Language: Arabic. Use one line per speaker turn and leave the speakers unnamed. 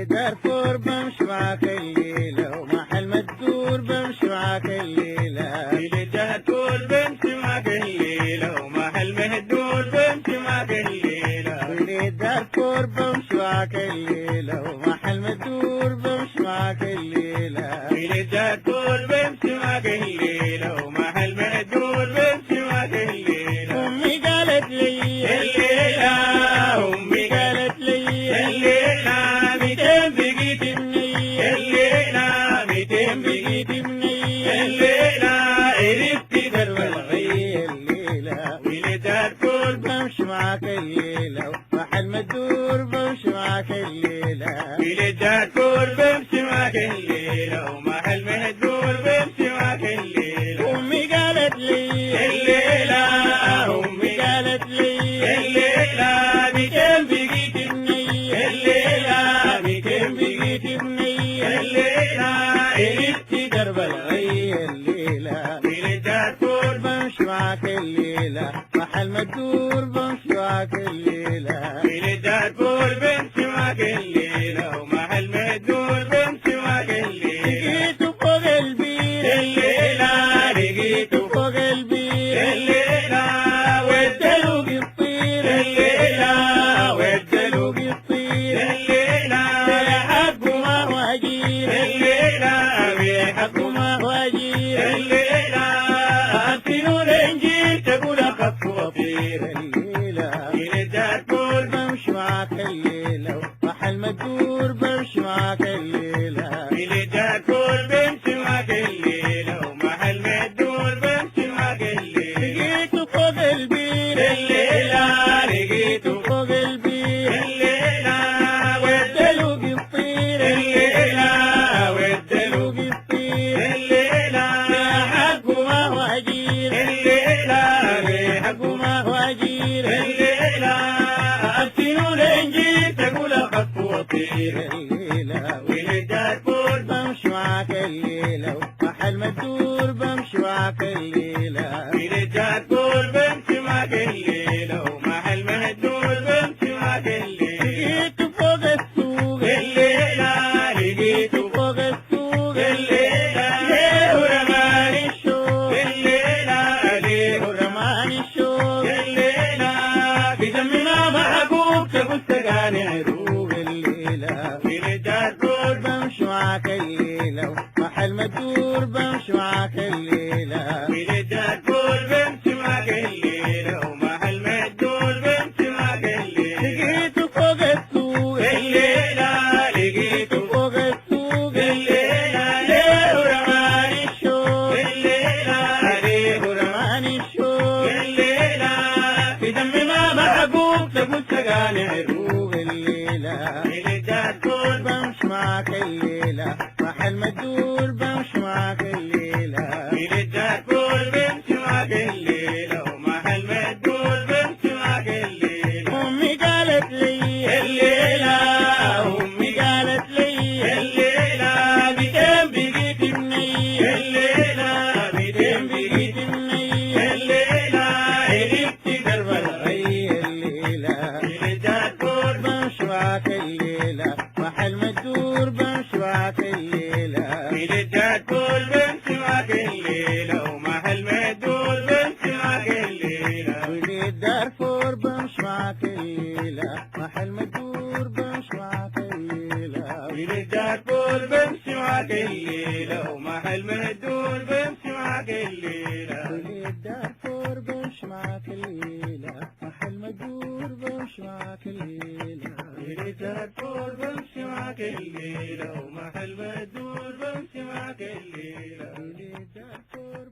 دارفور بمشي معاك الليلة ومحل ما تدور بمشي معاك الليلة.
إلى دارفور بمشي معاك الليلة ومحل ما تدور بمشي معاك الليلة.
إلى دارفور بمشي معاك الليلة ومحل ما تدور بمشي معاك الليلة.
إلى دارفور بمشي معاك الليلة ومحل ما تدور بمشي معاك الليلة.
أمي قالت لي
الليلة، أمي
قالت لي
الليلة 200 بقيت
مني
الليلة 200
بقيت
بقيت
مني
الليلة عرفت درب الغيب.
الليلة
إلى دارفور
بمشي معاك الليلة ومحل ما تدور بمشي معاك الليلة.
إلى دارفور بمشي معاك الليلة ومحل ما تدور بمشي معاك الليلة.
أمي قالت لي
الليلة، أمي
قالت لي
الليلة 200 بقيت
مني
الليلة 200
بقيت
بقيت
مني
الليلة عرفت درب الغيب.
الليلة
إلى دارفور
بمشي معاك الليلة محل ما تدور بمشي معاك الليلة.
إلى دارفور بمشي معاك الليلة ومحل ما تدور بمشي معاك الليلة.
لقيته فوق البير
الليلة لقيته
فوق البير
الليلة والدلو
يطير
الليلة والدلو
يطير
الليلة
حقه ما هو أجير
الليلة بحقه
ما هو أجير
الليلة أرسلوا الإنجيل تقول أخف وطير.
الليلة
إلى دارفور
بمشي معاك الليلة ومحل ما تدور بمشي معاك الليلة.
إلى دارفور بمشي معاك الليلة ومحل ما تدور بمشي معاك الليلة.
لقيته فوق البير
الليلة لقيته
فوق البير
الليلة والدلو
يطير
الليلة والدلو
يطير
الليلة
حقه ما هو أجير
الليلة بحقه
ما هو أجير
الليلة أرسلوا الإنجيل تقول أخف وطير.
الليلة
إلى دارفور
بمشي معاك الليلة ومحل ما تدور بمشي معاك الليلة.
إلى دارفور بمشي معاك الليلة ومحل ما تدور بمشي معاك الليلة.
لقيته فوق السوق
الليلة لقيته
فوق السوق
الليلة ليه رماني
الشوق
الليلة ليه
رماني الشوق
الليلة في دمنا محبوب تقول سقاني عروق.
الليلة
إلى دارفور
بمشي معاك الليلة ومحل ما تدور بمشي معاك الليلة.
إلى دارفور بمشي معاك الليلة ومحل ما تدور بمشي معاك الليلة.
لقيته فوق السوق
الليلة لقيته
فوق السوق
الليلة ليه رماني
الشوق
الليلة ليه
رماني الشوق
الليلة في دم ما محبوب تقول سقاني عروق.
الليلة
إلى دارفور
بمشي معاك الليلة محل ما تدور بمشي معاك الليلة.
إلى دارفور بمشي معاك الليلة ومحل ما تدور بمشي معاك الليلة.
أمي قالت لي
الليلة أمي
قالت لي
الليلة 200 بقيت
مني
الليلة 200 بقيت
مني
الليلة عرفت درب الغيب.
الليلة
إلى دارفور
بمشي معاك الليلة محل ما تدور بمشي معاك الليلة.
إلى دارفور بمشي معاك الليلة ومحل ما تدور بمشي معاك الليلة.
ولي دارفور بمشي معاك الليلة محل ما تدور بمشي معاك الليلة.
إلى دارفور بمشي معاك الليلة ومحل ما تدور بمشي معاك الليلة.
ولي دارفور بمشي معاك الليلة محل ما تدور بمشي معاك الليلة.
إلى دارفور بمشي معاك الليلة ومحل ما تدور بمشي معاك الليلة.
ولي دارفور